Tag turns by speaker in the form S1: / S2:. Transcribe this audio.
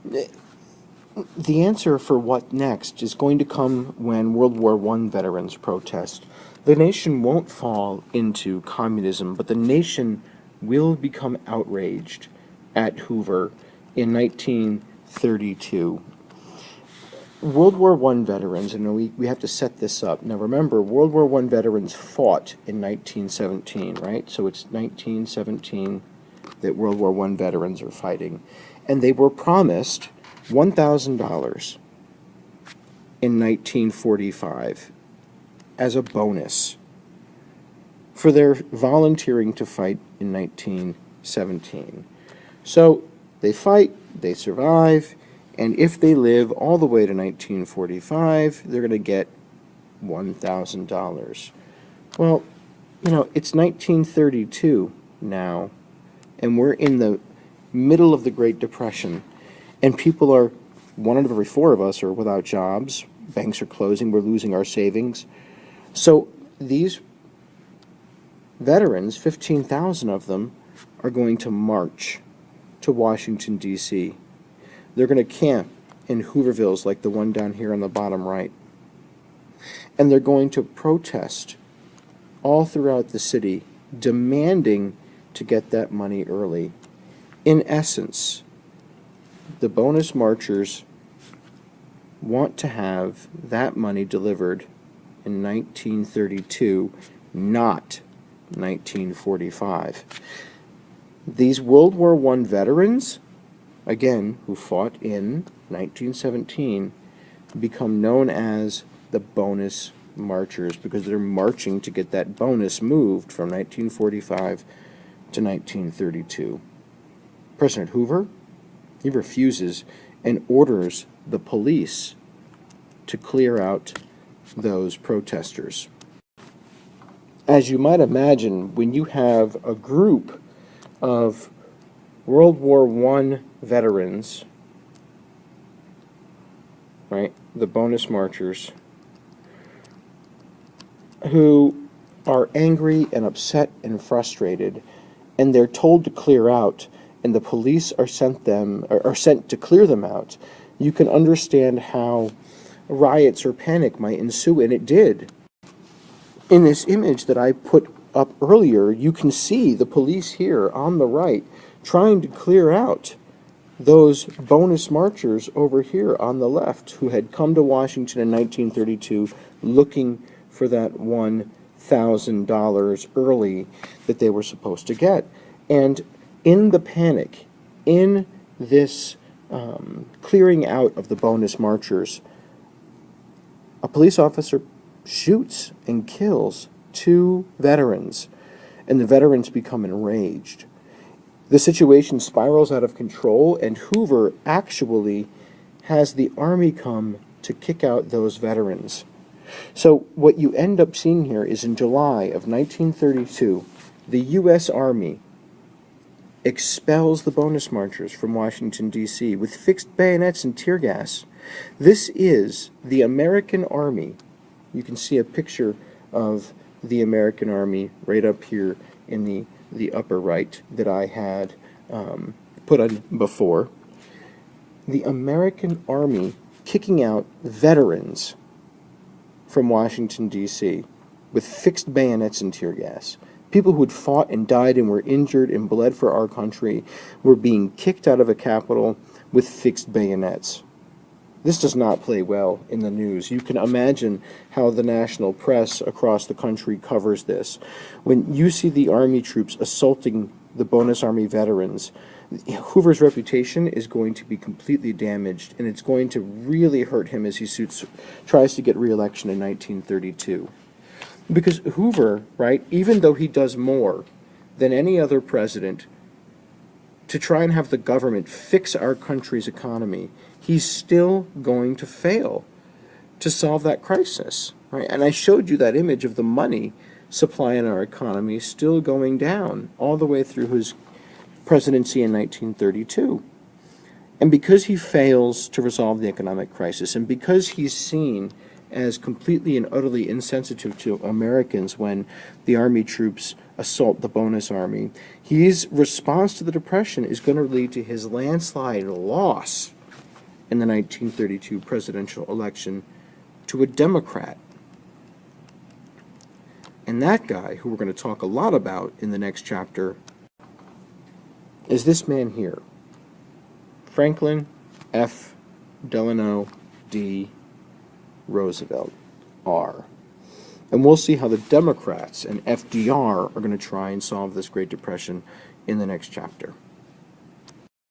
S1: The answer for what next is going to come when World War I veterans protest. The nation won't fall into communism, but the nation will become outraged at Hoover in 1932. World War I veterans, and we have to set this up. Now remember, World War I veterans fought in 1917, right? So it's 1917 that World War I veterans are fighting. And they were promised $1,000 in 1945 as a bonus for their volunteering to fight in 1917. So they fight, they survive, and if they live all the way to 1945, they're going to get $1,000. Well, it's 1932 now, and we're in the middle of the Great Depression, and people are, one out of every four of us are without jobs, banks are closing, we're losing our savings. So these veterans, 15,000 of them, are going to march to Washington, D.C. They're going to camp in Hoovervilles like the one down here on the bottom right. And they're going to protest all throughout the city, demanding to get that money early. In essence, the bonus marchers want to have that money delivered in 1932, not 1945. These World War I veterans, again, who fought in 1917, become known as the bonus marchers because they're marching to get that bonus moved from 1945 to 1932. President Hoover, he refuses and orders the police to clear out those protesters. As you might imagine, when you have a group of World War I veterans, right, the bonus marchers, who are angry and upset and frustrated, and they're told to clear out, and the police are sent to clear them out, you can understand how riots or panic might ensue, and it did. In this image that I put up earlier, you can see the police here on the right trying to clear out those bonus marchers over here on the left who had come to Washington in 1932 looking for that $1,000 early that they were supposed to get. And in the panic, in this clearing out of the bonus marchers, a police officer shoots and kills 2 veterans, and the veterans become enraged. The situation spirals out of control, and Hoover actually has the army come to kick out those veterans. So what you end up seeing here is in July of 1932, the U.S. Army expels the bonus marchers from Washington, D.C. with fixed bayonets and tear gas. This is the American Army. You can see a picture of the American Army right up here in the upper right that I had put on before. The American Army kicking out veterans from Washington, D.C. with fixed bayonets and tear gas. People who had fought and died and were injured and bled for our country were being kicked out of a Capitol with fixed bayonets. This does not play well in the news. You can imagine how the national press across the country covers this. When you see the Army troops assaulting the bonus Army veterans, Hoover's reputation is going to be completely damaged, and it's going to really hurt him as he tries to get re-election in 1932. Because Hoover, right, even though he does more than any other president to try and have the government fix our country's economy, he's still going to fail to solve that crisis, right? And I showed you that image of the money supply in our economy still going down all the way through his presidency in 1932. And because he fails to resolve the economic crisis, and because he's seen as completely and utterly insensitive to Americans when the Army troops assault the bonus Army, his response to the Depression is going to lead to his landslide loss in the 1932 presidential election to a Democrat. And that guy, who we're going to talk a lot about in the next chapter, is this man here, Franklin F. Delano D. Roosevelt, R. And we'll see how the Democrats and FDR are going to try and solve this Great Depression in the next chapter.